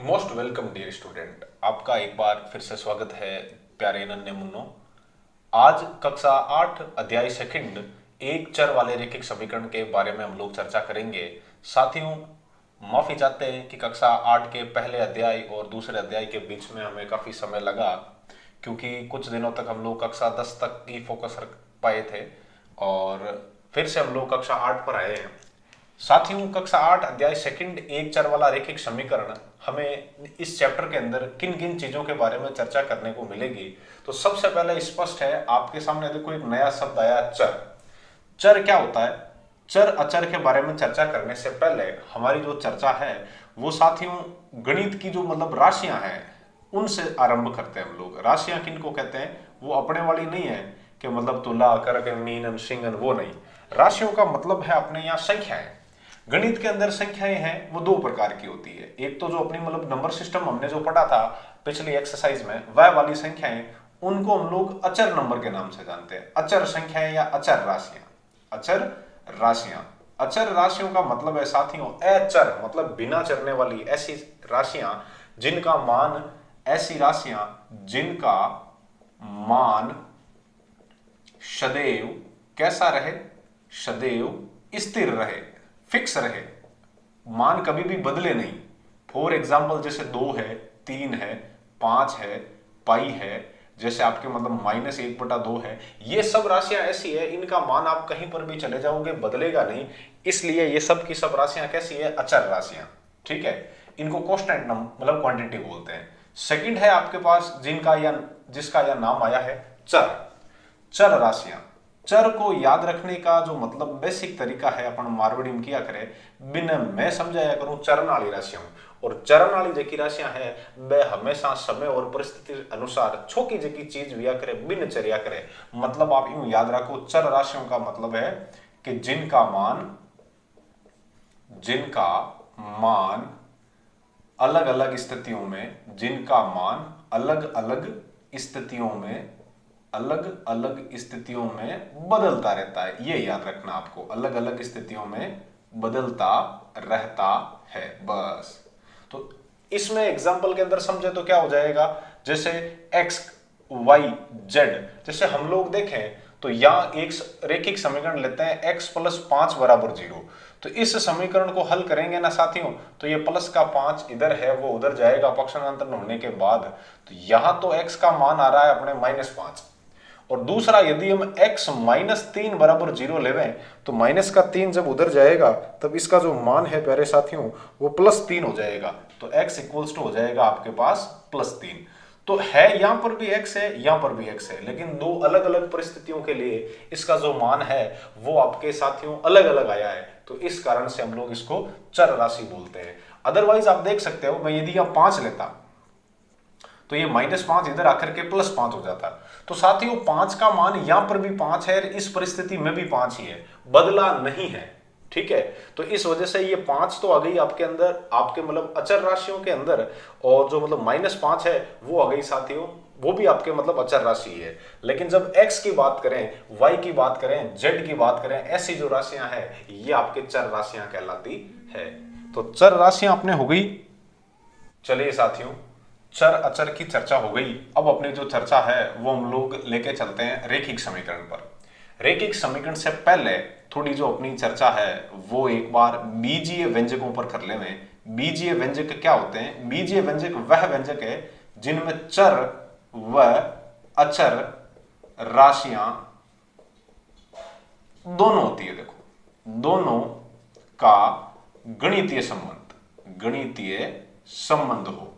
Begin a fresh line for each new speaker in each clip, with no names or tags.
Most welcome dear student, आपका एक बार फिर से स्वागत है प्यारे नन्हे मुन्नो। आज कक्षा 8 अध्याय सेकंड एक चर वाले रैखिक समीकरण के बारे में हम लोग चर्चा करेंगे। साथियों, माफी चाहते हैं कि कक्षा 8 के पहले अध्याय और दूसरे अध्याय के बीच में हमें काफी समय लगा, क्योंकि कुछ दिनों तक हम लोग कक्षा 10 तक की फोकस रख पाए थे और फिर से हम लोग कक्षा 8 पर आए हैं। साथियों, कक्षा 8 अध्याय सेकंड एक चर वाला रैखिक समीकरण हमें इस चैप्टर के अंदर किन किन चीजों के बारे में चर्चा करने को मिलेगी। तो सबसे पहले स्पष्ट है, आपके सामने देखो एक नया शब्द आया, चर। चर क्या होता है? चर अचर के बारे में चर्चा करने से पहले हमारी जो चर्चा है वो साथियों गणित की जो राशियां हैं उनसे आरंभ करते हैं हम लोग। राशियां किन को कहते हैं? वो अपने वाली नहीं है कि तुला करक मीनन सिंगन, वो नहीं। राशियों का मतलब है अपने यहाँ संख्याएं। गणित के अंदर संख्याएं हैं वो दो प्रकार की होती है। एक तो जो अपनी नंबर सिस्टम हमने जो पढ़ा था पिछली एक्सरसाइज में, वह वाली संख्याएं, उनको हम लोग अचर नंबर के नाम से जानते हैं। अचर संख्याएं या अचर राशियां। अचर राशियां, अचर राशियों का मतलब है साथियों अचर, मतलब बिना चरने वाली ऐसी राशियां जिनका मान, ऐसी राशियां जिनका मान सदैव कैसा रहे? सदैव स्थिर रहे, फिक्स रहे, मान कभी भी बदले नहीं। फॉर एग्जाम्पल जैसे 2 है, 3 है, 5 है, पाई है, जैसे आपके -1/2 है। ये सब राशियां ऐसी है, इनका मान आप कहीं पर भी चले जाओगे बदलेगा नहीं, इसलिए ये सब की सब राशियां कैसी है? अचर राशियां। ठीक है, इनको कांस्टेंट क्वांटिटी बोलते हैं। सेकंड है आपके पास जिसका यह नाम आया है चर। चर राशियां, चर को याद रखने का जो बेसिक तरीका है, अपन मारवाड़ी में किया करे, बिन मैं समझाया करूं चरण वाली राशियां। और चरण वाली जकी राशियां है वे हमेशा समय और परिस्थिति अनुसार छोकी जकी चीज हुआ करे, बिन चर्या करे। आप यूं याद रखो, चर राशियों का मतलब है कि जिनका मान अलग अलग स्थितियों में, जिनका मान अलग अलग स्थितियों में बदलता रहता है। ये याद रखना आपको, अलग अलग स्थितियों में बदलता रहता है, बस। तो इसमें एग्जांपल के अंदर समझे तो क्या हो जाएगा, जैसे x y z, जैसे हम लोग देखें तो यहां एक रैखिक समीकरण लेते हैं x + 5 = 0। तो इस समीकरण को हल करेंगे ना साथियों, तो ये प्लस का 5 इधर है वो उधर जाएगा पक्षांतर होने के बाद। तो यहां तो x का मान आ रहा है अपने -5, और दूसरा यदि हम x -3 = 0 लेवें तो -3 जब उधर जाएगा तब इसका जो मान है प्यारे साथियों वो +3 हो जाएगा। तो x = हो जाएगा आपके पास +3। तो है यहां पर भी x है, यहां पर भी x है, लेकिन दो अलग अलग परिस्थितियों के लिए इसका जो मान है वो आपके साथियों अलग अलग आया है। तो इस कारण से हम लोग इसको चर राशि बोलते हैं। अदरवाइज आप देख सकते हो, मैं यदि यहां 5 लेता तो ये -5 इधर आकर के +5 हो जाता। तो साथियों 5 का मान यहां पर भी 5 है, इस परिस्थिति में भी 5 ही है, बदला नहीं है। ठीक है, तो इस वजह से ये 5 तो आ गई आपके अंदर, आपके अचर राशियों के अंदर, और जो -5 है वो आ गई साथियों, वो भी आपके अचर राशि है। लेकिन जब x की बात करें, y की बात करें, z की बात करें, ऐसी जो राशियां हैं ये आपके चर राशियां कहलाती है। तो चर राशियां अपने हो गई। चलिए साथियों, चर अचर की चर्चा हो गई, अब अपनी जो चर्चा है वो हम लोग लेके चलते हैं रैखिक समीकरण पर। रैखिक समीकरण से पहले थोड़ी जो अपनी चर्चा है वो एक बार बीजीय व्यंजकों पर कर लें। बीजीय व्यंजक क्या होते हैं? बीजीय व्यंजक वह व्यंजक है जिनमें चर व अचर राशियां दोनों होती है। देखो, दोनों का गणितीय संबंध हो।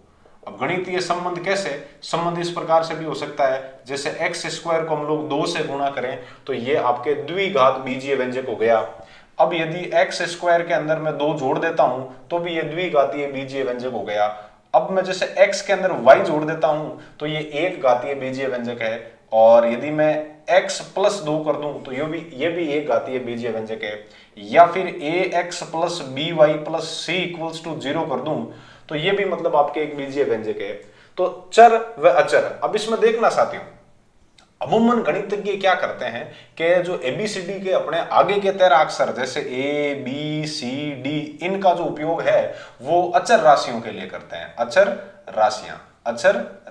अब गणितीय संबंध कैसे? संबंध इस प्रकार से भी हो सकता है, जैसे x² को हम लोग 2 से गुणा करें तो ये आपके द्विघात बीजीय व्यंजक हो गया। अब यदि x² के अंदर मैं 2 जोड़ देता हूं तो भी ये द्विघातीय बीजीय व्यंजक हो गया। अब मैं जैसे x के अंदर y जोड़ देता हूं तो ये एक घातीय बीजीय व्यंजक है, और यदि मैं x + 2 कर दूं तो ये भी एक घातीय बीजीय व्यंजक है। या फिर ax + by + c = 0 कर दूं तो ये भी आपके एक बीजीय व्यंजक है। तो चर व अचर, अब इसमें देखना साथियों, अमूमन गणितज्ञ क्या करते हैं कि जो एबीसीडी के अपने आगे के 13 अक्षर जैसे ए बी सी डी, इनका जो उपयोग है वो अचर राशियों के लिए करते हैं, अचर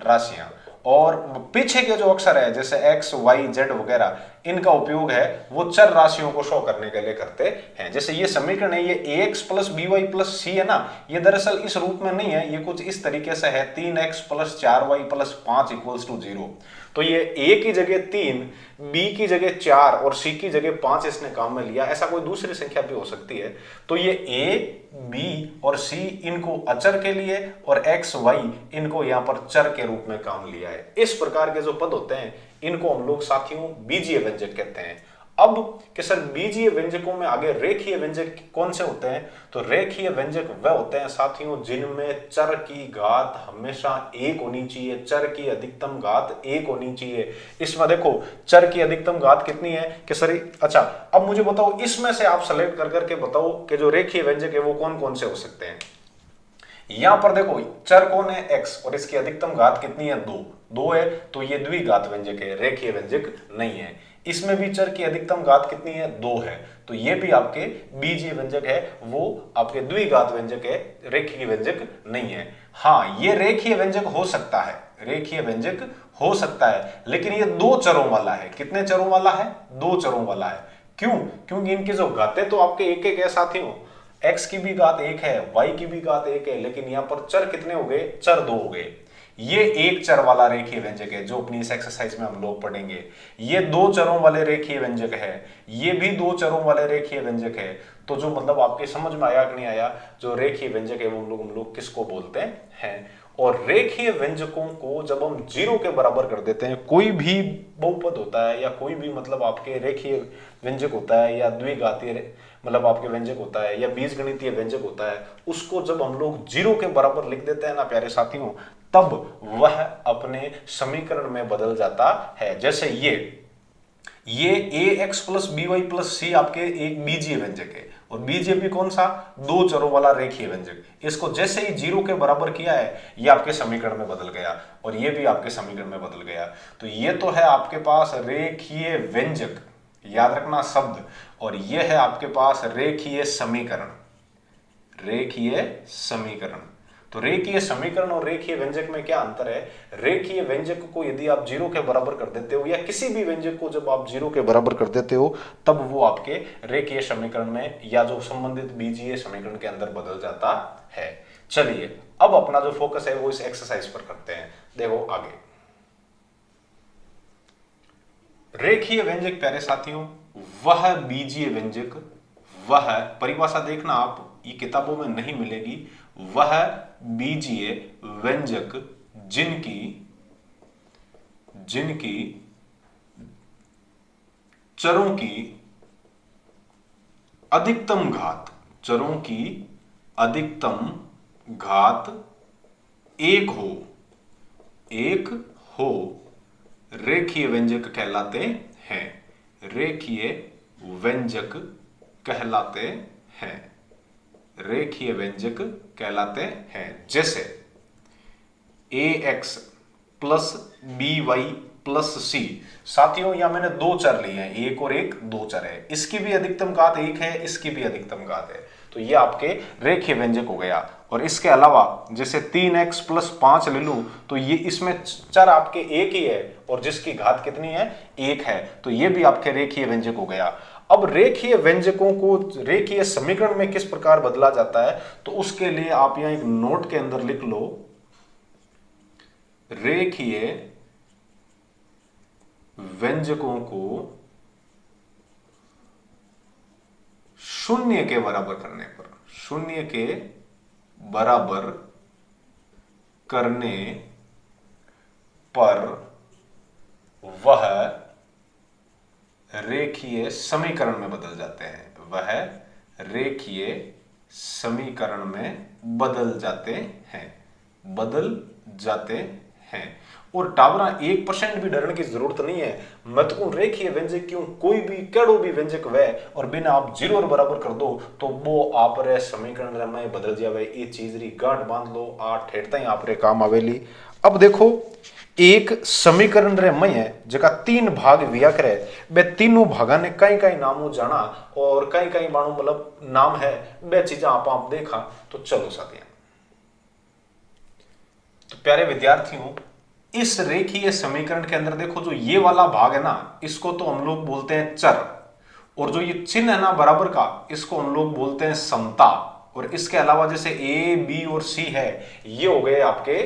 राशियां। और पीछे के जो अक्षर है जैसे एक्स वाई जेड वगैरह, इनका उपयोग है वो चर राशियों को शो करने के लिए करते हैं। जैसे ये समीकरण है, ये ax plus B Y plus C है ना, ये दरअसल इस रूप में नहीं है, ये कुछ इस तरीके से है 3x plus 4y plus 5 equals to 0। तो ये a की जगह 3, b की जगह 4 और c की जगह 5 इसने काम में लिया। ऐसा कोई दूसरी संख्या भी हो सकती है। तो ये a, b और c इनको अचर के लिए और x, y इनको यहां पर चर के रूप में काम लिया है। इस प्रकार के जो पद होते हैं इनको हम लोग साथियों बीजीय व्यंजक कहते हैं। अब कि सर बीजीय व्यंजकों में आगे रेखीय व्यंजक कौन से होते हैं? तो रेखीय व्यंजक वह होते हैं साथियों जिनमें चर की घात हमेशा 1 होनी चाहिए, चर की अधिकतम घात 1 होनी चाहिए। इसमें देखो चर की अधिकतम घात कितनी है कि सर, अच्छा अब मुझे बताओ इसमें से आप सेलेक्ट कर करके बताओ कि जो रेखीय व्यंजक है वो कौन कौन से हो सकते हैं। यहां पर देखो चर कौन है x और इसकी अधिकतम घात कितनी है 2 है, तो ये द्विघात व्यंजक है, रेखीय व्यंजक नहीं है। इसमें भी चर की अधिकतम घात कितनी है 2 है, तो ये भी आपके बीजीय व्यंजक है, वो आपके द्विघात व्यंजक है, रेखीय व्यंजक नहीं है। हाँ ये रेखीय व्यंजक हो सकता है, रेखीय व्यंजक हो सकता है, लेकिन ये 2 चरों वाला है। कितने चरों वाला है? 2 चरों वाला है। क्यों? क्योंकि इनकी जो घातें तो आपके एक एक है साथियों, x की भी घात 1 है, y की भी घात 1 है, लेकिन यहां पर चर कितने हो गए? चर 2 हो गए। ये एक चर वाला रेखीय व्यंजक है जो अपनी इस एक्सरसाइज में हम लोग पढ़ेंगे। ये 2 चरों वाले रेखीय व्यंजक है, ये भी 2 चरों वाले रेखीय व्यंजक है। तो जो मतलब आपके समझ में आया कि नहीं आया, जो रेखीय व्यंजक है वो हम लोग किसको बोलते हैं? और रेखीय व्यंजकों को जब हम 0 के बराबर कर देते हैं, कोई भी बहुपद होता है या कोई भी मतलब आपके रेखीय व्यंजक होता है या द्विघातीय मतलब आपके व्यंजक होता है या बीजगणितीय व्यंजक होता है, उसको जब हम लोग 0 के बराबर लिख देते हैं ना प्यारे साथियों, तब वह अपने समीकरण में बदल जाता है। जैसे ये ax plus B Y plus C आपके एक बीजीय व्यंजक है, और बीजीय भी कौन सा? 2 चरों वाला रेखीय व्यंजक। इसको जैसे ही 0 के बराबर किया है, ये आपके समीकरण में बदल गया और ये भी आपके समीकरण में बदल गया। तो ये तो है आपके पास रेखीय व्यंजक, याद रखना शब्द, और ये है आपके पास रेखीय समीकरण, रेखीय समीकरण। तो रेखीय समीकरण और रेखीय व्यंजक में क्या अंतर है? रेखीय व्यंजक को यदि आप 0 के बराबर कर देते हो या किसी भी व्यंजक को जब आप 0 के बराबर कर देते हो, तब वो आपके रेखीय समीकरण में या जो संबंधित बीजीय समीकरण के अंदर बदल जाता है। चलिए अब अपना जो फोकस है वो इस एक्सरसाइज पर करते हैं। देखो आगे, रेखीय व्यंजक प्यारे साथियों वह बीजीय व्यंजक, वह परिभाषा देखना आप, ये किताबों में नहीं मिलेगी, वह बीजीय व्यंजक जिनकी चरों की अधिकतम घात, चरों की अधिकतम घात 1 हो, रेखीय व्यंजक कहलाते हैं, रेखीय व्यंजक कहलाते हैं, रेखीय व्यंजक कहलाते हैं। जैसे ax plus B Y plus C, साथियों यहां मैंने 2 चर लिए हैं, एक और एक 2 चर है, इसकी भी अधिकतम घात 1 है, इसकी भी अधिकतम घात है, तो ये आपके रेखीय व्यंजक हो गया। और इसके अलावा जैसे 3x प्लस 5 ले लूं, तो ये इसमें चर आपके एक ही है और जिसकी घात कितनी है? 1 है, तो ये भी आपके रेखीय व्यंजक हो गया। अब रेखीय व्यंजकों को रेखीय समीकरण में किस प्रकार बदला जाता है, तो उसके लिए आप यहां एक नोट के अंदर लिख लो, रेखीय व्यंजकों को 0 के बराबर करने पर, 0 के बराबर करने पर वह रेखीय समीकरण में बदल जाते हैं, वह रेखीय समीकरण में बदल जाते हैं, बदल जाते हैं। और टावरा 1% भी डरने की जरूरत नहीं है। महत्वपूर्ण रेखीय व्यंजक क्यों, कोई भी केड़ो भी व्यंजक वह और बिना आप जीरो और बराबर कर दो तो वो आप रे समीकरण में बदल जावे। ये चीज री गांठ बांध लो, आ ठेठता ही आप रे काम आवेली। अब देखो एक समीकरण रे मय है जका 3 भाग विया करे, बे तीनों भागा ने कई कई नामों जाना और कई कई बाणु मतलब नाम है, बे चीजा आप देखा। तो चलो साथियों, तो प्यारे विद्यार्थियों, इस रेखीय समीकरण के अंदर देखो जो ये वाला भाग है ना, इसको तो हम लोग बोलते हैं चर, और जो ये चिन्ह है ना बराबर का, इसको हम लोग बोलते हैं समता। और इसके अलावा जैसे ए बी और सी है, ये हो गए आपके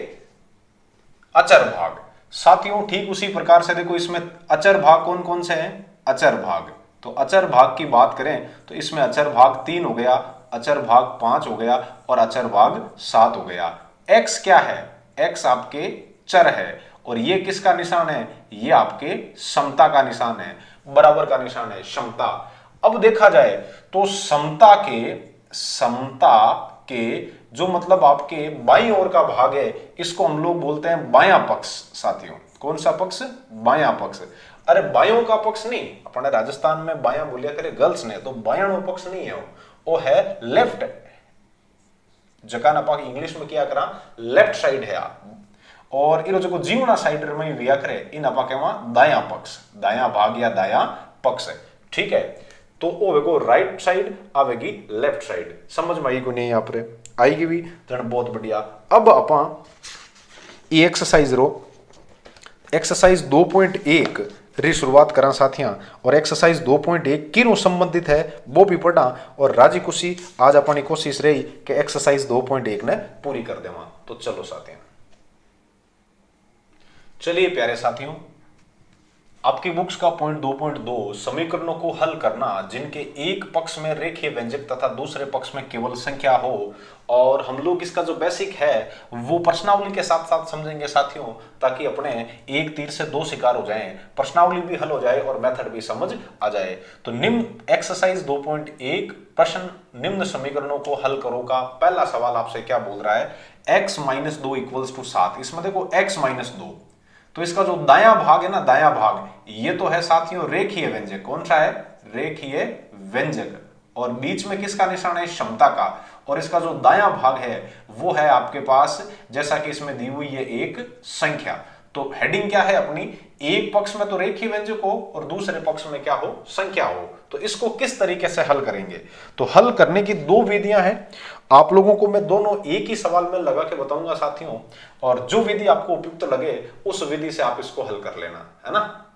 अचर भाग। साथियों ठीक उसी प्रकार से देखो इसमें अचर भाग कौन कौन से हैं, अचर भाग। तो अचर भाग की बात करें तो इसमें अचर भाग 3 हो गया, अचर भाग 5 हो गया और अचर भाग 7 हो गया। एक्स क्या है, एक्स आपके चर है और ये किसका निशान है, ये आपके समता का निशान है, बराबर का निशान है, समता। अब देखा जाए तो समता के जो मतलब आपके बाईं ओर का भाग है, इसको हम लोग बोलते हैं बायां पक्ष। साथियों कौन सा पक्ष, बायां पक्ष। अरे बायों का पक्ष नहीं, अपने राजस्थान में बायां बोलिया करे गर्ल्स ने, तो बायां पक्ष नहीं है, वो है लेफ्ट, जका ना इंग्लिश में क्या करा, लेफ्ट साइड है। और इनो जो जीवना साइड में विया करे इन आपा कहवा दाया पक्ष, दाया भाग या दाया पक्ष है। ठीक है, तो वो वेगो राइट साइड आवेगी लेफ्ट साइड। समझ में आई को नहीं, यहाँ पर आएगी भी तो बहुत बढ़िया। अब आपा ये एक्सरसाइज रो एक्सरसाइज 2.1 री शुरुआत करा साथियां, और एक्सरसाइज 2.1 किनो संबंधित है वो भी पढ़ा, और राजी खुशी आज अपनी कोशिश रही कि एक्सरसाइज 2.1 ने पूरी कर देवा। तो चलो साथियों, चलिए प्यारे साथियों, आपकी बुक्स का पॉइंट 2.2 समीकरणों को हल करना जिनके एक पक्ष में रेखीय व्यंजक तथा दूसरे पक्ष में केवल संख्या हो। और हम लोग इसका जो बेसिक है वो प्रश्नावली के साथ साथ समझेंगे साथियों, ताकि अपने एक तीर से दो शिकार हो जाएं, प्रश्नावली भी हल हो जाए और मेथड भी समझ आ जाए। तो निम्न एक्सरसाइज 2.1 प्रश्न निम्न समीकरणों को हल करो का पहला सवाल आपसे क्या बोल रहा है, x - 2 = 7। इसमें देखो x - 2, तो इसका जो दायां भाग है ना, दायां भाग ये तो है साथियों रेखीय व्यंजक। कौन सा है, रेखीय व्यंजक, और बीच में किसका निशान है, समता का। और इसका जो दायां भाग है वो है आपके पास, जैसा कि इसमें दी हुई है, एक संख्या। तो हेडिंग क्या है अपनी, एक पक्ष में तो रेखीय व्यंजक हो और दूसरे पक्ष में क्या हो, संख्या हो। तो इसको किस तरीके से हल करेंगे, तो हल करने की दो विधियां हैं। आप लोगों को मैं दोनों एक ही सवाल में लगा के बताऊंगा साथियों, और जो विधि आपको उपयुक्त लगे उस विधि से आप इसको हल कर लेना, है ना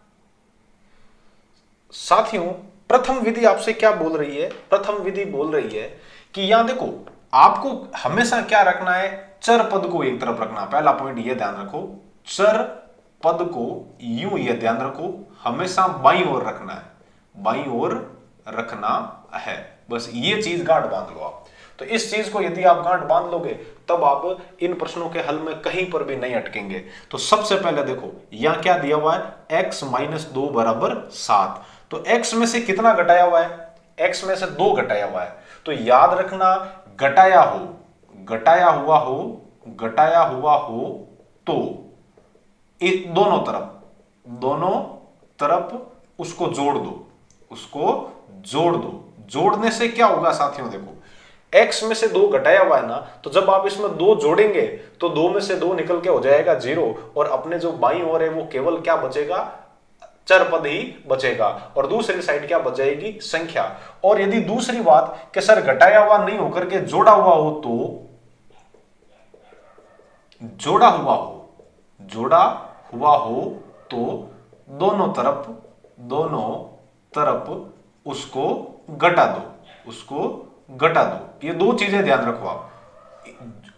साथियों। प्रथम विधि आपसे क्या बोल रही है, प्रथम विधि बोल रही है कि यहां देखो आपको हमेशा क्या रखना है, चर पद को एक तरफ रखना। पहला पॉइंट ये ध्यान रखो, चर पद को यूं ये ध्यान रखो हमेशा बाईं ओर रखना है, बाईं ओर रखना है। बस ये चीज गांठ बांध लो आप। तो इस चीज को यदि आप गांठ बांध लोगे तब आप इन प्रश्नों के हल में कहीं पर भी नहीं अटकेंगे। तो सबसे पहले देखो यहां क्या दिया हुआ है, x - 2 = 7। तो x में से कितना घटाया हुआ है, x में से 2 घटाया हुआ है। तो याद रखना घटाया हो, घटाया हुआ हो, घटाया हुआ हो तो दोनों तरफ उसको जोड़ दो, उसको जोड़ दो। जोड़ने से क्या होगा साथियों, देखो x में से 2 घटाया हुआ है ना, तो जब आप इसमें 2 जोड़ेंगे तो 2 में से 2 निकल के हो जाएगा 0, और अपने जो बाईं ओर है वो केवल क्या बचेगा, चर पद ही बचेगा, और दूसरी साइड क्या बच जाएगी, संख्या। और यदि दूसरी बात कि सर घटाया हुआ नहीं होकर के जोड़ा हुआ हो, तो जोड़ा हुआ हो तो दोनों तरफ उसको घटा दो, उसको घटा दो। ये दो चीजें ध्यान रखो आप,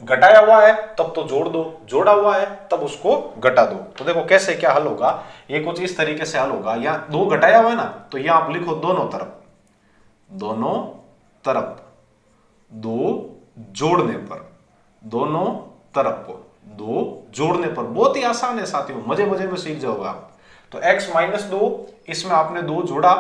घटाया हुआ है तब तो जोड़ दो, जोड़ा हुआ है तब उसको घटा दो। तो देखो कैसे क्या हल होगा, ये कुछ इस तरीके से हल होगा। यहां 2 घटाया हुआ है ना, तो यहां आप लिखो दोनों तरफ 2 जोड़ने पर, दोनों तरफ 2 जोड़ने पर। बहुत ही आसान है साथियों, मजे मजे में सीख जाओगे आप। तो x - 2 इसमें आपने 2 जोड़ा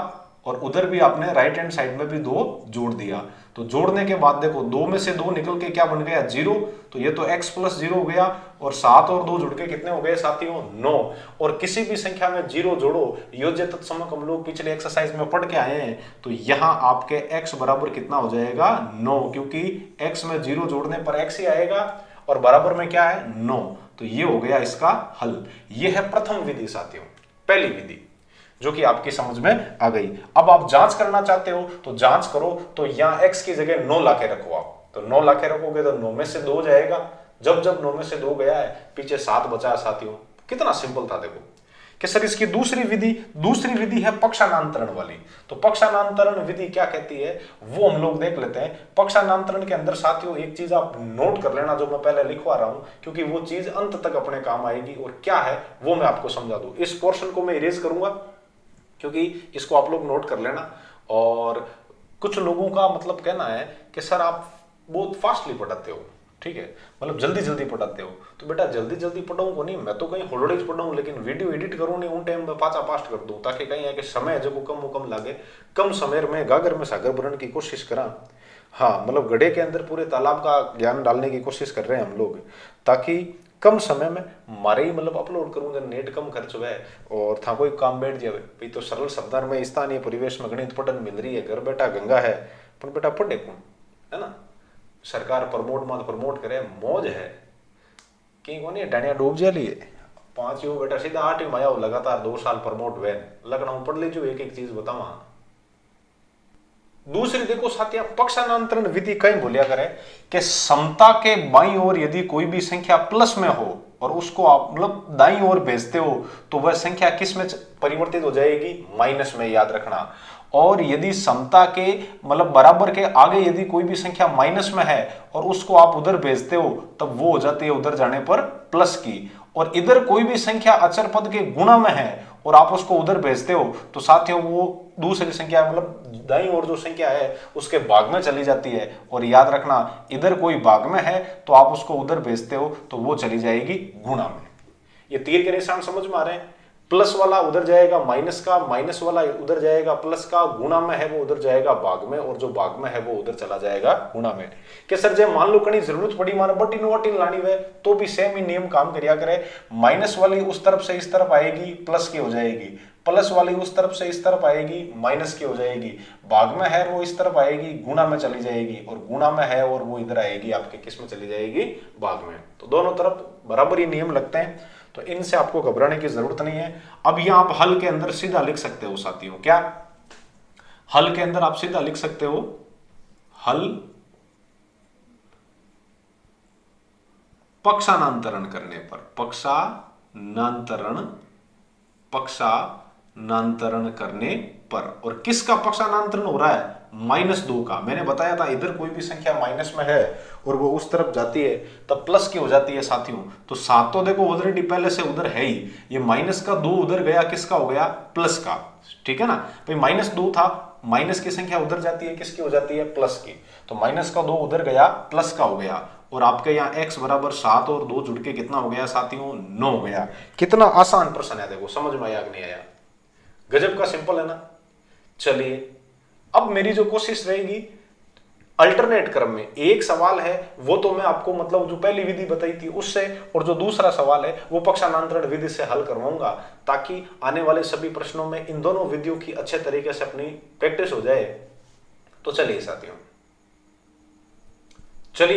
और उधर भी आपने राइट हैंड साइड में भी 2 जोड़ दिया। तो जोड़ने के बाद देखो 2 में से 2 निकल के क्या बन गया 0, तो ये तो x + 0 हो गया और 7 और 2 जुड़ के कितने हो गए साथियों 9। और किसी भी संख्या में 0 जोड़ो, योज्य तत्समक हम लोग पिछले एक्सरसाइज में पढ़ के आए हैं, तो यहां आपके x बराबर कितना हो जाएगा 9, क्योंकि x में 0 जोड़ने पर x ही आएगा और बराबर में क्या है 9। तो ये हो गया इसका हल। ये है प्रथम विधि साथियों, पहली विधि जो कि आपकी समझ में आ गई। अब आप जांच करना चाहते हो तो जांच करो, तो यहां x की जगह 9 लाके रखो आप, तो 9 लाके रखोगे तो 9 में से 2 जाएगा, जब 9 में से 2 गया है पीछे 7 बचा है साथियों। कितना सिंपल था देखो कि सर इसकी दूसरी विधि है पक्षांतरण वाली। तो पक्षांतरण विधि क्या कहती है वो हम लोग देख लेते हैं। पक्षांतरण के अंदर साथियों एक चीज आप नोट कर लेना, जो मैं पहले लिखवा रहा हूं, क्योंकि वो चीज अंत तक अपने काम आएगी, और क्या है वो मैं आपको समझा दूं। इस पोर्शन को मैं इरेज करूंगा क्योंकि इसको आप लोग नोट कर लेना। और कुछ लोगों का मतलब कहना है कि सर आप बहुत फास्टली पढ़ाते हो, ठीक है, मतलब जल्दी जल्दी पढ़ाते हो। तो बेटा जल्दी जल्दी पढ़ाऊंगा नहीं, मैं तो कहीं हॉलीडेज पढ़ाऊं, लेकिन वीडियो एडिट करूं नहीं उन टाइम में पाचा पास्ट कर दूं, ताकि कहीं है कि समय जो कम लागे, कम समय में गागर में सागर भरने की कोशिश करा। हाँ, मतलब गड्ढे के अंदर पूरे तालाब का ज्ञान डालने की कोशिश कर रहे हैं हम लोग, ताकि कम समय में मारे ही मतलब अपलोड करूंगा, नेट कम खर्च हुआ है और था कोई काम बैठ जाए भाई। तो सरल शब्दार में स्थानीय परिवेश में गणित पढ़न मिल रही है, घर बेटा गंगा है, पर बेटा पढ़े कौन, है ना। सरकार प्रमोट करे, मौज है कि कौन है डानिया डूब जा लिए 5 बेटा सीधा 8 में आया लगातार 2 साल प्रमोट हुए लगना पढ़ लीजिए, एक एक चीज बतावा। दूसरी देखो साथिया, पक्षांतरण विधि कहीं बोलिया करे कि समता के बाईं ओर यदि कोई भी संख्या प्लस में हो और उसको आप मतलब दाईं ओर भेजते हो, तो वह संख्या किस में परिवर्तित हो जाएगी, माइनस में, याद रखना। और यदि समता के मतलब बराबर के आगे यदि कोई भी संख्या माइनस में है और उसको आप उधर भेजते हो, तब वो हो जाती है उधर जाने पर प्लस की। और इधर कोई भी संख्या अचर पद के गुणा में है और आप उसको उधर भेजते हो, तो साथियों वो दूसरी संख्या मतलब दाईं ओर जो संख्या है उसके भाग में चली जाती है। और याद रखना, इधर कोई भाग में है तो आप उसको उधर भेजते हो तो वो चली जाएगी गुणा में। ये तीर के निशान समझ में आ रहे हैं। प्लस वाला उधर जाएगा माइनस का, माइनस वाला उधर जाएगा प्लस का, गुणा में है वो उधर जाएगा भाग में, और जो भाग में है वो उधर चला जाएगा गुणा में। कि सर जब मान लो कहीं जरूरत पड़ी मानो बटिन वटिन लानी हुए, तो भी सेम ही नियम काम करिया करे। माइनस वाली उस तरफ से इस तरफ आएगी, प्लस की हो जाएगी, प्लस वाली उस तरफ से इस तरफ आएगी, माइनस की हो जाएगी, भाग में है वो इस तरफ आएगी, गुणा में चली जाएगी, और गुणा में है और वो इधर आएगी आपके किस में चली जाएगी, भाग में। तो दोनों तरफ बराबर ही नियम लगते हैं, तो इनसे आपको घबराने की जरूरत नहीं है। अब यहां आप हल के अंदर सीधा लिख सकते हो साथियों, क्या हल के अंदर आप सीधा लिख सकते हो, हल पक्षांतरण करने पर, पक्षांतरण करने पर। और किसका पक्षांतरण हो रहा है, -2 का। मैंने बताया था इधर कोई भी संख्या माइनस में है और वो उस तरफ जाती है तब प्लस की हो जाती है साथियों। तो 7 तो देखो ऑलरेडी पहले से उधर है ही, ये माइनस का 2 उधर गया, किसका हो गया, प्लस का, ठीक है ना भाई। -2 था, माइनस की संख्या उधर जाती है, किसकी हो जाती है, प्लस की। तो माइनस का 2 उधर गया, प्लस का हो गया, और आपके यहाँ x बराबर 7 और 2 जुड़ के कितना हो गया साथियों, 9 हो गया। कितना आसान प्रश्न है, देखो समझ में आया कि नहीं आया, गजब का सिंपल है ना। चलिए अब मेरी जो कोशिश रहेगी अल्टरनेट क्रम में, एक सवाल है वो तो मैं आपको मतलब जो पहली विधि बताई थी उससे, और जो दूसरा सवाल है वो पक्षांतरण विधि से हल करवाऊंगा, ताकि आने वाले सभी प्रश्नों में इन दोनों विधियों की अच्छे तरीके से अपनी प्रैक्टिस हो जाए। तो चलिए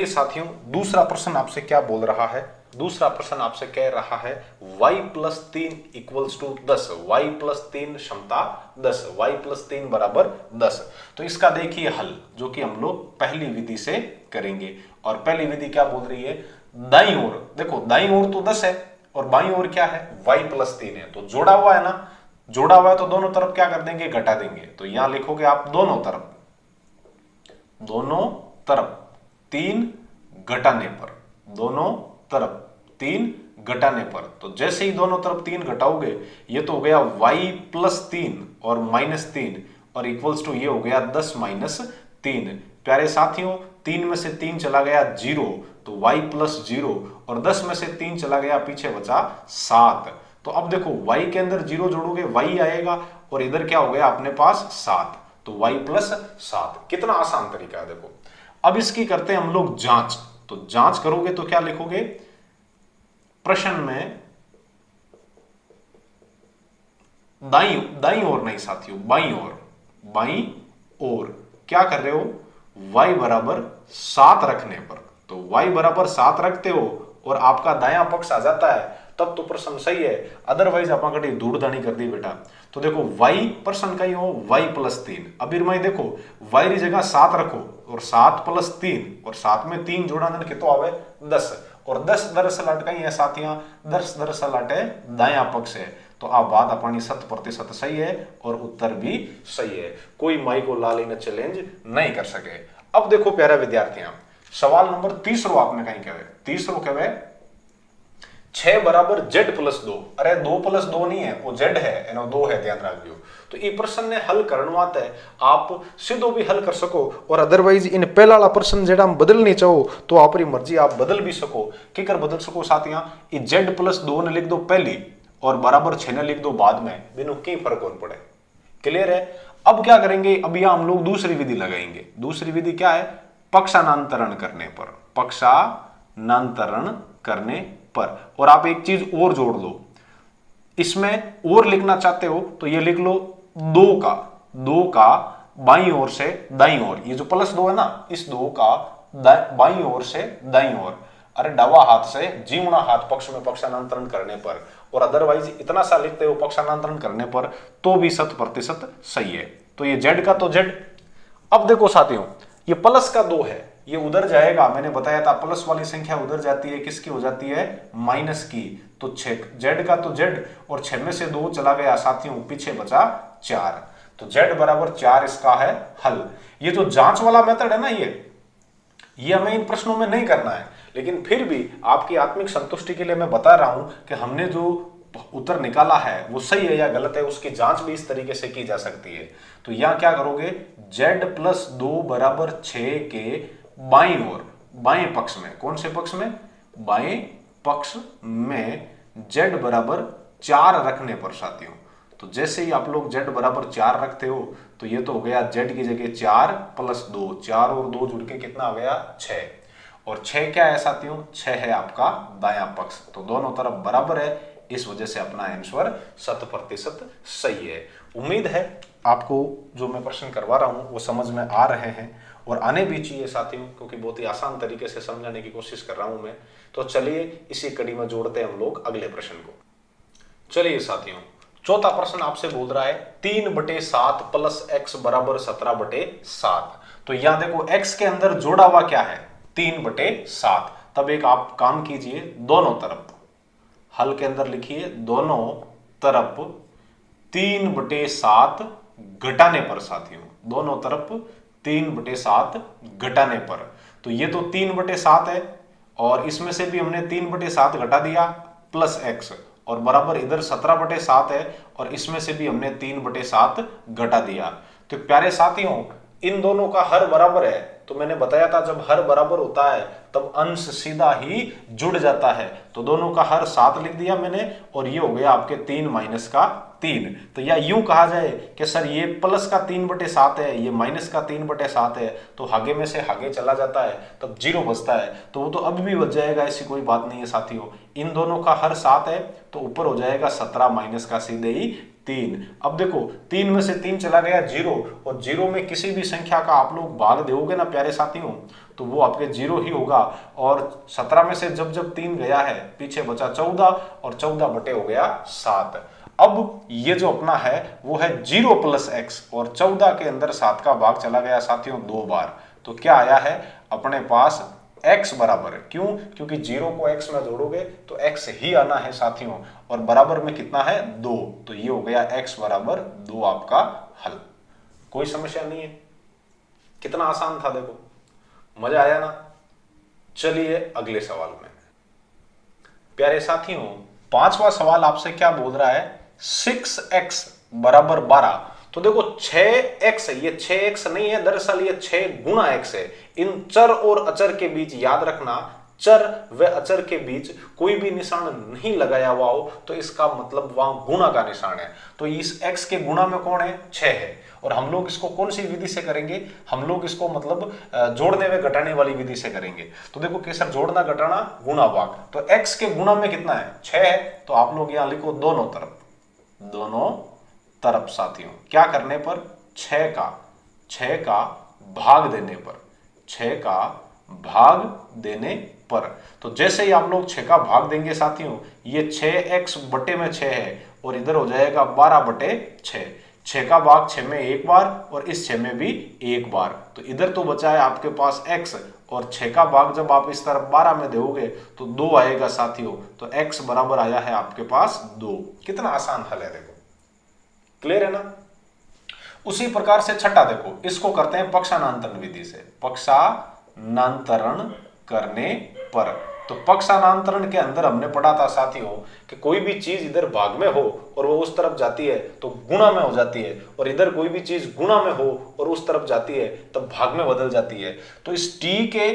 साथियों दूसरा प्रश्न आपसे क्या बोल रहा है, दूसरा प्रश्न आपसे कह रहा है y + 3 = 10, y + 3 क्षमता 10, y + 3 बराबर 10। तो इसका देखिए हल, जो कि हम लोग पहली विधि से करेंगे। और पहली विधि क्या बोल रही है, दाईं ओर देखो, दाईं ओर तो 10 है और बाईं ओर क्या है, y + 3 है, तो जोड़ा हुआ है ना, जोड़ा हुआ है तो दोनों तरफ क्या कर देंगे, घटा देंगे। तो यहां लिखोगे आप दोनों तरफ 3 घटाने पर, दोनों तरफ 3 घटाने पर। तो जैसे ही दोनों तरफ 3 घटाओगे, ये तो हो गया y + 3 और -3 और इक्वल्स टू ये हो गया 10 - 3। प्यारे साथियों 3 में से 3 चला गया 0, तो y + 0, और 10 में से 3 चला गया, पीछे बचा 7। तो अब देखो y के अंदर 0 जोड़ोगे y आएगा, और इधर क्या हो गया अपने पास 7, तो y प्लस 7। कितना आसान तरीका है देखो। अब इसकी करते हैं हम लोग जांच। तो जांच करोगे तो क्या लिखोगे प्रश्न में, दाई ओर नहीं साथियों, बाई ओर क्या कर रहे हो, y बराबर 7 रखने पर, तो y बराबर 7 रखते हो और आपका दायां पक्ष आ जाता है, तब तो प्रश्न सही है। अदरवाइज आप कटी दूरदानी कर दी बेटा। तो देखो y प्रश्न कहीं हो y प्लस 3। अब इरमाई देखो y की जगह 7 रखो और 7 प्लस 3 और 7 में 3 जोड़ा देन कितो आवे 10, और 10 दरअसल अट कहीं है साथियां, 10 दरअसल अटे दायां पक्ष है। तो आप बात अपनी 100% सही है और उत्तर भी सही है। कोई माई को लाल इन चैलेंज नहीं कर सके। अब देखो प्यारे विद्यार्थियों, सवाल नंबर तीसरो आपने कहीं कहे, तीसरो कहे 6 बराबर z प्लस 2। अरे 2 प्लस 2 नहीं है, वो z है, एनो 2 है, ध्यान रखियो। तो ये प्रश्न ने हल करनवात है, आप सीधो भी हल कर सको, और अदरवाइज इन पहला वाला प्रश्न जेड़ा हम बदलनी चाहो तो आपरी मर्जी, आप बदल भी सको। की कर बदल सको साथियां, ये z प्लस 2 ने लिख दो पहली और बराबर 6 ने लिख दो बाद में, बिनु की फर्क कौन पड़े। क्लियर है। अब क्या करेंगे, अब यहां हम लोग दूसरी विधि लगाएंगे। दूसरी विधि क्या है, पक्षांतरण करने पर, पक्षांतरण करने पर। और आप एक चीज और जोड़ लो, इसमें और लिखना चाहते हो तो ये लिख लो 2 का बाईं ओर से दाईं ओर, ये जो प्लस 2 है ना, इस 2 का बाईं ओर से दाईं ओर, अरे डावा हाथ से जीवना हाथ पक्ष में पक्षांतरण करने पर, और अदरवाइज इतना सा लिखते हो पक्षांतरण करने पर, तो भी 100% सही है। तो ये z का तो z। अब देखो साथियों, ये प्लस का 2 है, ये उधर जाएगा, मैंने बताया था प्लस वाली संख्या उधर जाती है, किसकी हो जाती है, माइनस की। तो 6 z का तो z, और 6 में से 2 चला गया साथियों, पीछे बचा 4, तो z बराबर 4 इसका है हल। ये जो जांच वाला मेथड है ना, ये हमें इन प्रश्नों में नहीं करना है, लेकिन फिर भी आपकी आत्मिक संतुष्टि के लिए मैं बता रहा हूं कि हमने जो उत्तर निकाला है वो सही है या गलत है, उसकी जांच भी इस तरीके से की जा सकती है। तो यहां क्या करोगे, z प्लस 2 बराबर 6 के बाईं ओर, बाएं पक्ष में, कौन से पक्ष में, बाएं पक्ष में z बराबर 4 रखने पर साथियों, तो जैसे ही आप लोग z बराबर 4 रखते हो तो ये तो हो गया z की जगह 4 प्लस 2, 4 और 2 जुड़ के कितना आ गया 6, और 6 क्या है साथियों, 6 है आपका दायां पक्ष। तो दोनों तरफ बराबर है, इस वजह से अपना आंसर 100% सही है। उम्मीद है आपको जो मैं प्रश्न करवा रहा हूं वो समझ में आ रहे हैं, और आने भी चाहिए साथियों, क्योंकि बहुत ही आसान तरीके से समझाने की कोशिश कर रहा हूं मैं। तो चलिए इसी कड़ी में जोड़ते हैं हम लोग अगले प्रश्न को। चलिए साथियों, चौथा प्रश्न आपसे बोल रहा है 3/7 प्लस x बराबर 17/7। तो यहां देखो x के अंदर जोड़ा हुआ क्या है, 3/7। तब एक आप काम कीजिए, दोनों तरफ हल के अंदर लिखिए, दोनों तरफ 3/7 घटाने पर साथियों, दोनों तरफ 3/7 घटाने पर। तो ये तो 3/7 है, और इसमें से भी हमने 3/7 घटा दिया प्लस x, और बराबर इधर 17/7 है, और इसमें से भी हमने 3/7 घटा दिया। तो प्यारे साथियों, इन दोनों का हर बराबर है, तो मैंने बताया था जब हर बराबर होता है तब अंश सीधा ही जुड़ जाता है। तो दोनों का हर 7 लिख दिया मैंने, और ये हो गया आपके 3 माइनस का 3। तो या यूं कहा जाए कि सर ये प्लस का 3/7 है, ये माइनस का 3/7 है, तो आगे में से आगे चला जाता है, तब 0 बचता है, तो वो तो अब भी बच जाएगा, ऐसी कोई बात नहीं है साथियों। इन दोनों का हर 7 है, तो ऊपर हो जाएगा 17 माइनस का सीधे ही 3। अब देखो 3 में से 3 चला गया 0, और 0 में किसी भी संख्या का आप लोग भाग दोगे ना प्यारे साथियों, तो वो आपके 0 ही होगा। और 17 में से जब जब 3 गया है, पीछे बचा 14, और 14 बटे हो गया 7। अब ये जो अपना है वो है 0 प्लस x, और 14 के अंदर 7 का भाग चला गया साथियों 2 बार। तो क्या आया है अपने पास, x बराबर, क्यों, क्योंकि 0 को x में जोड़ोगे तो x ही आना है साथियों, और बराबर में कितना है 2, तो ये हो गया x बराबर 2 आपका हल। कोई समस्या नहीं है, कितना आसान था, देखो मजा आया ना। चलिए अगले सवाल में। प्यारे साथियों, 5वां सवाल आपसे क्या बोल रहा है, 6x बराबर 12। तो देखो 6x, ये 6x नहीं है, दरअसल ये 6 गुणा x है। इन चर और अचर के बीच याद रखना चर व अचर के बीच कोई भी निशान नहीं लगाया हुआ हो तो इसका मतलब वहां गुणा का निशान है। तो इस x के गुणा में कौन है, 6 है। और हम लोग इसको कौन सी विधि से करेंगे, हम लोग इसको मतलब जोड़ने व घटाने वाली विधि से करेंगे। तो देखो केसर जोड़ना घटाना गुणा भाग, तो x के गुणा में कितना है, 6 है। तो आप लोग यहां लिखो दोनों तरफ, दोनों तरफ साथियों क्या करने पर, 6 का भाग देने पर, 6 का भाग देने पर। तो जैसे ही आप लोग 6 का भाग देंगे साथियों, ये 6x बटे में 6 है और इधर हो जाएगा 12 बटे 6। 6 का भाग 6 में एक बार और इस 6 में भी एक बार, तो इधर तो बचा है आपके पास x, और 6 का भाग जब आप इस तरफ 12 में दोगे तो 2 आएगा साथियों। तो x बराबर आया है आपके पास 2। कितना आसान हल है, देखो क्लियर है ना। उसी प्रकार से छठा देखो, इसको करते हैं पक्षानांतरण विधि से, पक्षानांतरण करने पर। तो पक्षानांतरण के अंदर हमने पढ़ा था साथियों कि कोई भी चीज इधर भाग में हो और वो उस तरफ जाती है तो गुणा में हो जाती है, और इधर कोई भी चीज गुणा में हो और उस तरफ जाती है तब भाग में बदल जाती है। तो इस t के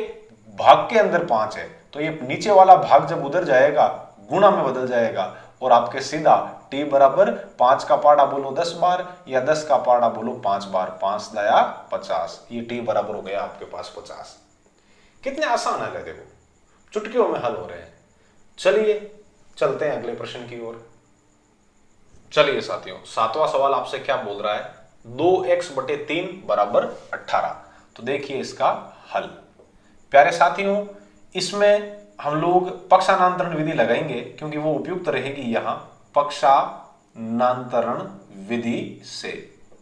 भाग के अंदर 5 है, तो ये नीचे वाला भाग जब उधर जाएगा गुणा में बदल जाएगा, और आपके सीधा t बराबर 5 का पाड़ा बोलो 10 बार या 10 का पाड़ा बोलो 5 बार, 5 दया 50, ये t बराबर हो गया आपके पास 50। कितने आसान हल है, देखो चुटकियों में हल हो रहे हैं। चलिए चलते हैं अगले प्रश्न की ओर। चलिए साथियों, सातवां सवाल आपसे क्या बोल रहा है, 2x बटे 3 बराबर 18। तो देखिए इसका हल। प्यारे साथियों, इसमें हम लोग पक्षानांतरण विधि लगाएंगे क्योंकि वो उपयुक्त रहेगी यहां, पक्षानांतरण विधि से,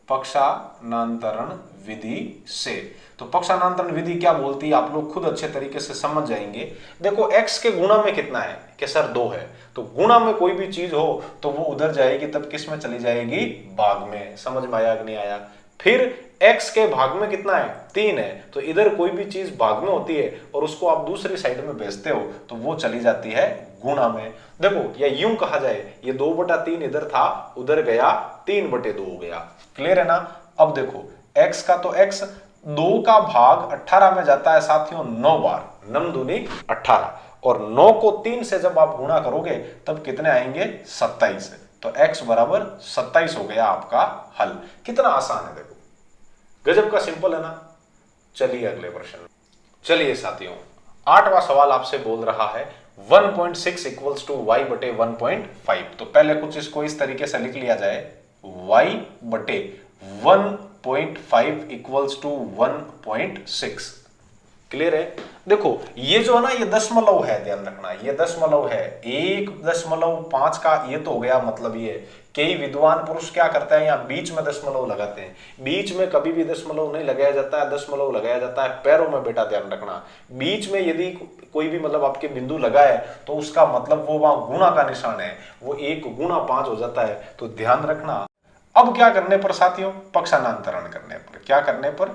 पक्षानांतरण विधि से। तो पक्षानांतरण विधि क्या बोलती है आप लोग खुद अच्छे तरीके से समझ जाएंगे। देखो x के गुणा में कितना है कि सर 2 है, तो गुणा में कोई भी चीज हो तो वो उधर जाएगी तब किस में चली जाएगी, भाग में। समझ में आया कि नहीं आया। फिर x के भाग में कितना है, 3 है, तो इधर कोई भी चीज भाग में होती है और उसको आप दूसरी साइड में भेजते हो तो वो चली जाती है गुणा में। देखो या यूं कहा जाए, ये 2/3 इधर था, उधर गया 3/2 हो गया। क्लियर है ना। अब देखो x का तो x 2 का भाग 18 में जाता है साथियों 9 बार, 9 दूनी 18, और 9 को 3 से जब आप गुणा करोगे तब कितने आएंगे, 27। तो x बराबर 27 हो गया आपका हल। कितना आसान है, देखो गजब का सिंपल है ना। चलिए अगले प्रश्न। चलिए साथियों, 8वां सवाल आपसे बोल रहा है 1.6 इक्वल्स टू y बटे 1.5। तो पहले कुछ इसको इस तरीके से लिख लिया जाए, y बटे 1.5 इक्वल्स टू 1.6। क्लियर है। देखो ये जो है ना, ये दशमलव है, ध्यान रखना ये दशमलव है, 1.5 का ये तो हो गया। मतलब ये कई विद्वान पुरुष क्या करते हैं, यहाँ बीच में दशमलव लगाते हैं। बीच में कभी भी दशमलव नहीं लगाया जाता है, दशमलव लगाया जाता है पैरों में, बेटा ध्यान रखना। बीच में यदि कोई भी मतलब आपके बिंदु लगा है तो उसका मतलब वो वहां गुणा का निशान है, वो 1 गुणा 5 हो जाता है, तो ध्यान रखना। अब क्या करने पर साथियों, पक्षानांतरण करने पर। क्या करने पर,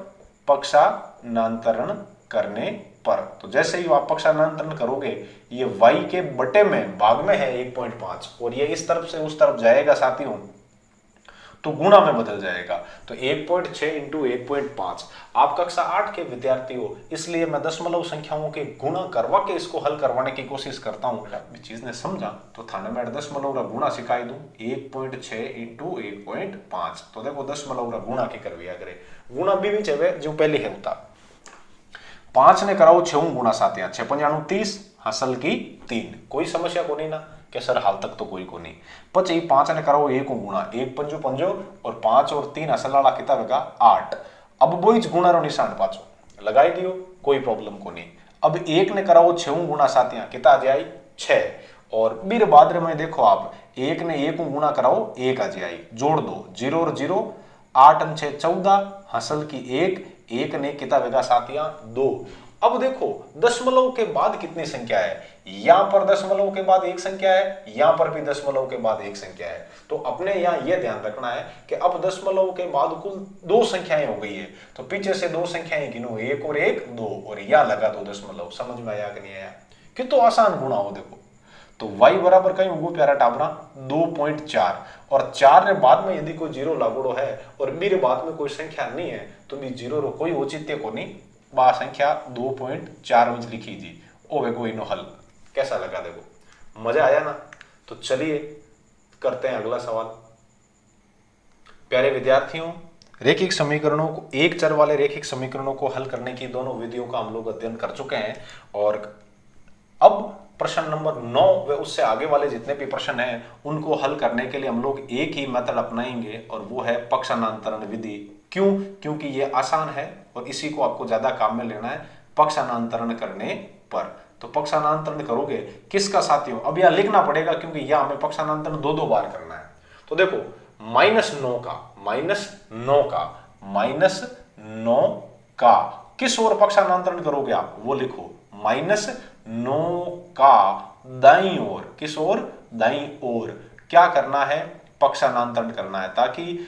पक्षानांतरण करने पर। तो जैसे ही आप पक्षानांतरण करोगे, ये y के बटे में भाग में है 1.5 और ये इस तरफ से उस तरफ जाएगा साथियों तो गुणा में बदल जाएगा। तो 1.6 इंटू 1.5। आप कक्षा 8 के विद्यार्थी हो, इसलिए मैं दशमलव संख्याओं के गुणा करवा के इसको हल करवाने की कोशिश करता हूं। चीज ने समझा तो थाने में दशमलव का गुणा सिखाई दूं, 1.6 इंटू 1.5। तो देखो दशमलव का गुणा की करविया करे, गुणा भी चाहिए जो पहले है होता। 5 ने कराओ 6 गुणा साथिया, 6 पंजाणु 30, हासिल की 3। कोई समस्या को नहीं ना कि सर हाल तक तो कोई को नहीं। पची 5 ने कराओ 1 गुणा, 1 पंजो पंजो और 5 और 3 हासिल वाला कितना होगा 8। अब वो इस गुणा रो निशान पाचो लगाई दियो, कोई प्रॉब्लम को नहीं। अब 1 ने कराओ 6 गुणा साथिया, कितना आ जाए 6, और बीर बादरे में देखो आप 1 ने 1 गुणा कराओ 1 आ जाए, जोड़ दो 0 और 0, 8 और 6 14, हासिल की 1 ने कितना वेगा साथिया 2। अब देखो दशमलव के बाद कितनी संख्या है, यहां पर दशमलव के बाद एक संख्या है, यहां पर भी दशमलव के बाद एक संख्या है। तो अपने यहां यह ध्यान रखना है कि अब दशमलव के बाद कुल 2 संख्याएं हो गई है, तो पीछे से 2 संख्याएं गिनो, 1 और 1 2, और यहां लगा 2 दशमलव। समझ में आया कि नहीं आया, कितना आसान गुणा हो। देखो तो y बराबर कहीं होगो प्यारा टाबरा 2.4, और 4 ने बाद में यदि कोई 0 लागोड़ो है और मेरे बाद में कोई संख्या नहीं है तो भी 0 रो कोई औचित्य को नहीं, बा संख्या 2.4 में लिखी जी, ओवे कोई नो हल। कैसा लगा देखो, मजा आया ना। तो चलिए करते हैं अगला सवाल। प्यारे विद्यार्थियों, रेखिक समीकरणों को, एक चर वाले रेखिक समीकरणों को हल करने की दोनों विधियों का हम लोग अध्ययन कर चुके हैं और अब प्रश्न नंबर 9 व उससे आगे वाले जितने भी प्रश्न हैं उनको हल करने के लिए हम लोग एक ही मेथड अपनाएंगे और वो है पक्षांतरण विधि। क्यों? क्योंकि ये आसान है और इसी को आपको ज्यादा काम में लेना है पक्षांतरण करने पर। तो पक्षांतरण करोगे किसका साथियों? अब यह लिखना पड़ेगा क्योंकि यह हमें पक्षांतरण दो बार करना है। तो देखो -9 का किस ओर पक्षांतरण करोगे आप, वो लिखो। -9 का दाईं ओर, किस ओर? दाईं ओर। क्या करना है? पक्षांतरण करना है, ताकि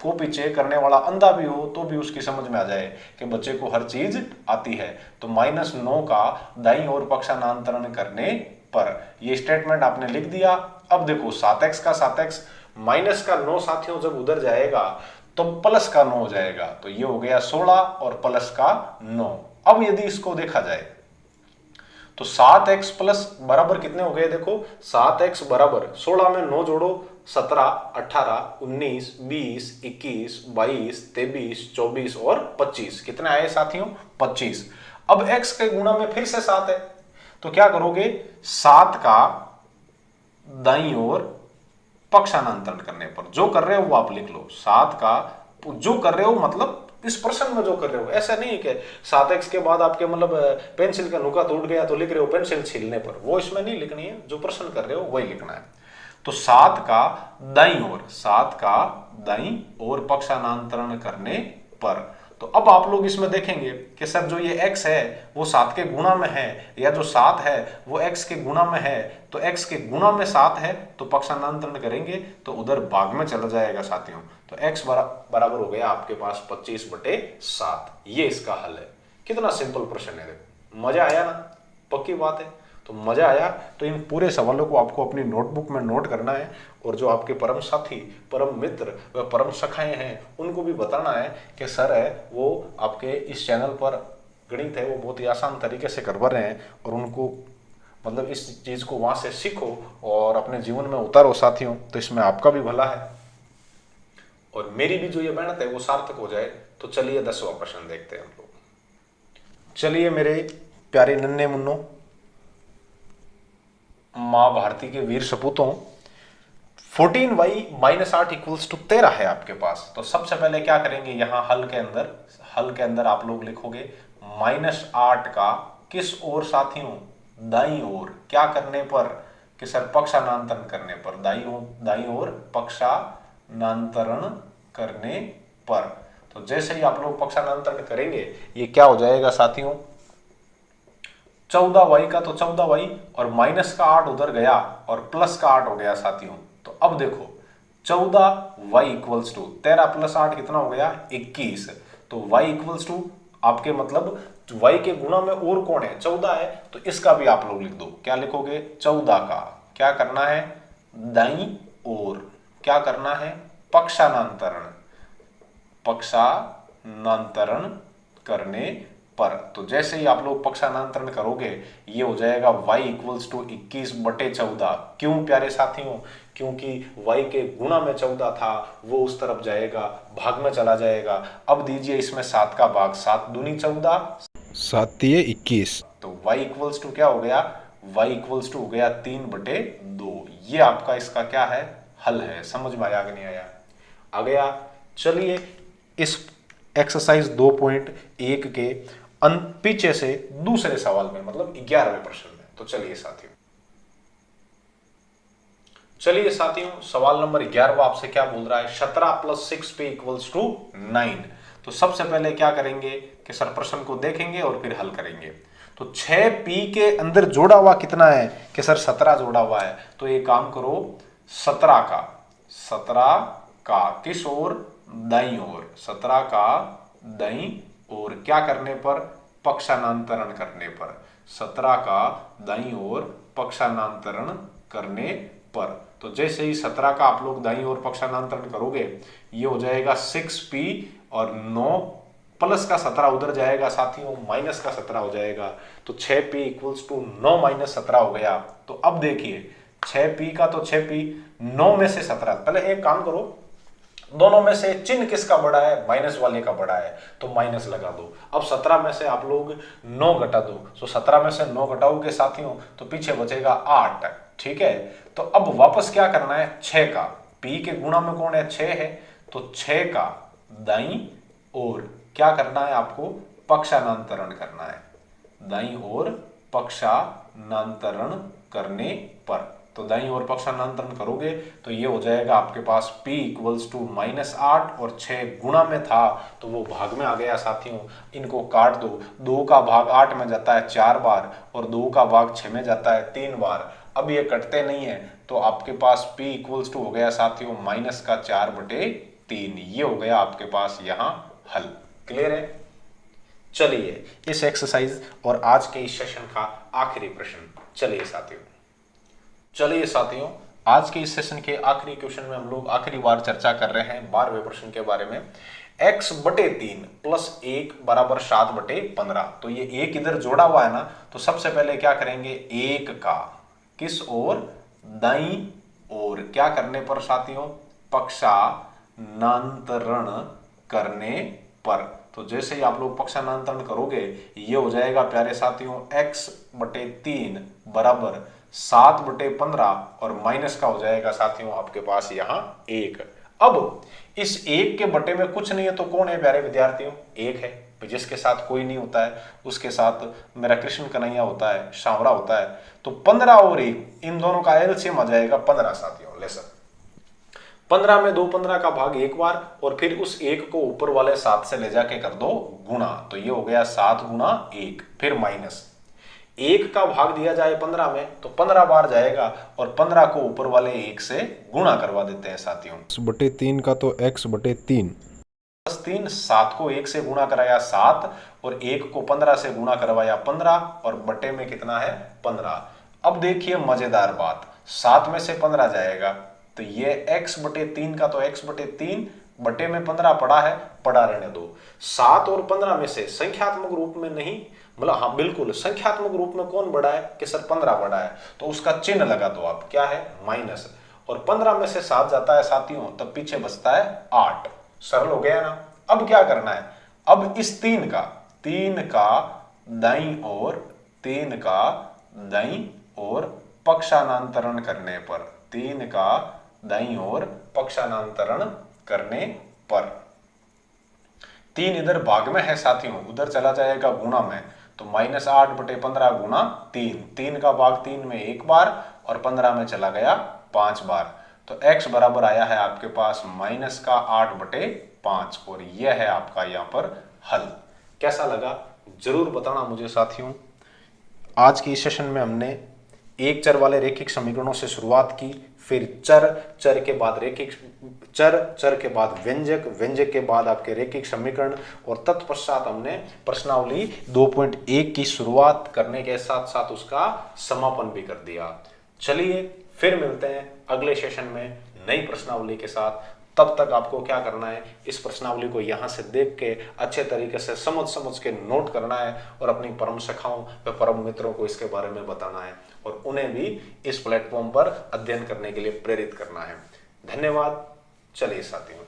को पीछे करने वाला अंधा भी हो तो भी उसकी समझ में आ जाए कि बच्चे को हर चीज आती है। तो -9 का दाईं ओर पक्षांतरण करने पर, ये स्टेटमेंट आपने लिख दिया। अब देखो 7x का 7x, माइनस का 9 साथियों जब उधर जाएगा तो प्लस का 9 हो जाएगा। तो ये हो गया 16 और प्लस का 9। अब यदि इसको देखा जाए तो 7x प्लस बराबर कितने हो गए? देखो 7x बराबर 16 में 9 जोड़ो, 17, 18, 19, 20, 21, 22, 23, 24 और 25। कितने आए साथियों? 25। अब x के गुणा में फिर से 7 है, तो क्या करोगे? 7 का दाईं ओर पक्षांतरण करने पर, जो कर रहे हो वो आप लिख लो। 7 का जो कर रहे हो मतलब इस प्रश्न में जो कर रहे हो, ऐसा नहीं कि 7x के बाद आपके मतलब पेंसिल का नुका टूट गया तो लिख रहे हो पेंसिल छीलने पर, वो इसमें नहीं लिखनी है। जो प्रश्न कर रहे हो वही लिखना है। तो 7 का दाईं ओर, 7 का दाईं ओर पक्षांतरण करने पर। तो अब आप लोग इसमें देखेंगे कि सर जो ये x है वो 7 के गुणा में है, या जो 7 है वो x के गुणा में है। तो x के गुणा में 7 है तो पक्षांतरण करेंगे तो उधर भाग में चला जाएगा साथियों। तो x बराबर हो गया आपके पास 25/7। ये इसका हल है। कितना सिंपल प्रश्न है, देखो मजा आया ना? पक्की बात है। तो मजा आया तो इन पूरे सवालों को आपको अपनी नोटबुक में नोट करना है और जो आपके परम साथी, परम मित्र व परम सखाएं हैं उनको भी बताना है कि सर है वो आपके इस चैनल पर गणित है वो बहुत ही आसान तरीके से करवा रहे हैं, और उनको मतलब इस चीज को वहां से सीखो और अपने जीवन में उतारो साथियों। तो इसमें आपका भी भला है और मेरी भी जो ये मेहनत है वो सार्थक हो जाए। तो चलिए 10वां प्रश्न देखते हैं हम लोग। चलिए मेरे प्यारे नन्हे मुन्नो, मां भारती के वीर सपूतों, 14y - 8 = 13 है आपके पास। तो सबसे पहले क्या करेंगे, यहां हल के अंदर आप लोग लिखोगे -8 का किस ओर साथियों? दाईं ओर। क्या करने पर? कि सर पक्षांतरण करने पर, दाईं ओर पक्षांतरण करने पर। तो जैसे ही आप लोग पक्षांतरण करेंगे ये क्या हो जाएगा साथियों? 14y का तो 14y और माइनस का 8 उधर गया और प्लस का 8 हो गया साथियों। तो अब देखो 14y = 13 + 8 कितना हो गया? 21। तो y = आपके मतलब y के गुणा में और कौन है? 14 है। तो इसका भी आप लोग लिख दो। क्या लिखोगे? 14 का क्या करना है? दाईं ओर। क्या करना है? पक्षांतरण करने पर। तो जैसे ही आप लोग पक्षांतरण करोगे ये हो जाएगा y = 21/14। क्यों प्यारे साथियों? क्योंकि y के गुणा में 14 था, वो उस तरफ जाएगा, भाग में चला जाएगा। अब दीजिए इसमें 7 का भाग, 7 दूनी 14,
7 तिये 21।
तो y = क्या हो गया? y = हो गया 3/2। ये आपका इसका क्या है? हल है। समझ में आया कि नहीं आया? आ गया। चलिए इस एक्सरसाइज 2.1 के पीछे से दूसरे सवाल में मतलब 11वें प्रश्न में। तो चलिए साथियों सवाल नंबर 11वां आपसे क्या बोल रहा है? 17 + 6p = 9। तो सबसे पहले क्या करेंगे कि सर प्रश्न को देखेंगे और फिर हल करेंगे। तो 6p के अंदर जोड़ा हुआ कितना है? कि सर 17 जोड़ा हुआ है। तो ये काम करो 17 का किस ओर? दाईं ओर। 17 का दाईं ओर क्या करने पर? पक्षांतरण करने पर। 17 का दाईं ओर पक्षांतरण करने पर। तो जैसे ही 17 का आप लोग दाईं ओर पक्षांतरण करोगे ये हो जाएगा 6p और 9 प्लस का 17 उधर जाएगा साथियों, माइनस का 17 हो जाएगा। तो 6p इक्वल्स टू 9 माइनस 17 हो गया। तो अब देखिए 6p का तो 6p, 9 में से 17, पहले एक काम करो, दोनों में से चिन्ह किसका बड़ा है, माइनस वाले का बड़ा है, तो माइनस लगा दो। अब 17 में से आप लोग 9 घटा दो, तो 17 में से 9 घटाओगे साथियों तो पीछे बचेगा 8, ठीक है। तो अब वापस क्या करना है, 6 का, p के गुणा में कौन है, 6 है, तो 6 का दाईं ओर क्या करना है आपको, पक्षांतरण करना है, दाईं ओर पक्षांतरण करने पर। तो दाईं ओर पक्षांतरण करोगे तो ये हो जाएगा आपके पास p इक्वल्स टू -8 और 6 गुणा में था तो वो भाग में आ गया साथियों। इनको काट दो, 2 का भाग 8 में जाता है 4 बार और 2 का भाग 6 में जाता है 3 बार। अब ये कटते नहीं है तो आपके पास p इक्वल्स टू हो गया साथियों -4/3। ये हो गया आपके पास यहां हल। क्लियर है। चलिए इस एक्सरसाइज और आज के इस सेशन का आखिरी प्रश्न। चलिए साथियों आज के इस सेशन के आखिरी क्वेश्चन में हम लोग आखिरी बार चर्चा कर रहे हैं 12वें प्रश्न के बारे में। x/3 + 1 = 7/15। तो ये एक इधर जोड़ा हुआ है ना, तो सबसे पहले क्या करेंगे, एक का किस ओर, दाईं ओर क्या करने पर साथियों, पक्षांतरण करने पर। तो जैसे ही आप लोग पक्षांतरण करोगे ये हो जाएगा प्यारे साथियों x/3 = 7/15 और माइनस का हो जाएगा साथियों आपके पास यहां 1। अब इस 1 के बटे में कुछ नहीं है तो कौन है प्यारे विद्यार्थियों, 1 है। जिसके साथ कोई नहीं होता है उसके साथ मेरा कृष्ण कन्हैया होता है, शावरा होता है। तो 15 और 1 इन दोनों का एलसीएम आ जाएगा 15 साथियों। लेसन 15 में 2 15 का भाग एक बार और फिर उस 1 को ऊपर वाले 7 से ले जाके कर दो गुणा। तो ये हो गया 7 गुणा 1, फिर माइनस 1 का भाग दिया जाए 15 में तो 15 बार जाएगा और 15 को ऊपर वाले 1 से गुणा करवा देते हैं साथियों।
x/3 का तो x/3,
+3, 7 को 1 से गुणा कराया 7 और 1 को 15 से गुणा करवाया 15 और बटे में कितना है 15। अब देखिए मजेदार बात, 7 में से 15 जाएगा तो ये x/3 का तो x/3 बटे में 15 पड़ा है, पड़ा रहने दो। 7 और 15 में से संख्यात्मक रूप में नहीं, मतलब हाँ बिल्कुल संख्यात्मक रूप में कौन बड़ा है कि सर 15 बड़ा है, तो उसका चिन्ह लगा दो आप, क्या है माइनस। और 15 में से 7 जाता है साथियों तब पीछे बचता है 8। सरल हो गया ना। अब क्या करना है, अब इस 3 का दाईं ओर, 3 का दाईं ओर पक्षांतरण करने पर, 3 का दाईं ओर पक्षांतरण करने पर, 3 इधर भाग में है साथियों, उधर चला जाएगा गुणा में, तो -8/15 गुणा 3, 3 का भाग 3 में 1 बार और 15 में चला गया 5 बार। तो x बराबर आया है आपके पास -8/5 और यह है आपका यहां पर हल। कैसा लगा जरूर बताना मुझे साथियों। आज की इस सेशन में हमने एक चर वाले रैखिक समीकरणों से शुरुआत की, फिर चर के बाद रैखिक चर के बाद व्यंजक के बाद आपके रैखिक समीकरण और तत्पश्चात हमने प्रश्नावली 2.1 की शुरुआत करने के साथ साथ उसका समापन भी कर दिया। चलिए फिर मिलते हैं अगले सेशन में नई प्रश्नावली के साथ। तब तक आपको क्या करना है, इस प्रश्नावली को यहां से देख के अच्छे तरीके से समझ के नोट करना है और अपनी परम सखाओं व परम मित्रों को इसके बारे में बताना है और उन्हें भी इस प्लेटफॉर्म पर अध्ययन करने के लिए प्रेरित करना है। धन्यवाद। चलिए साथियों।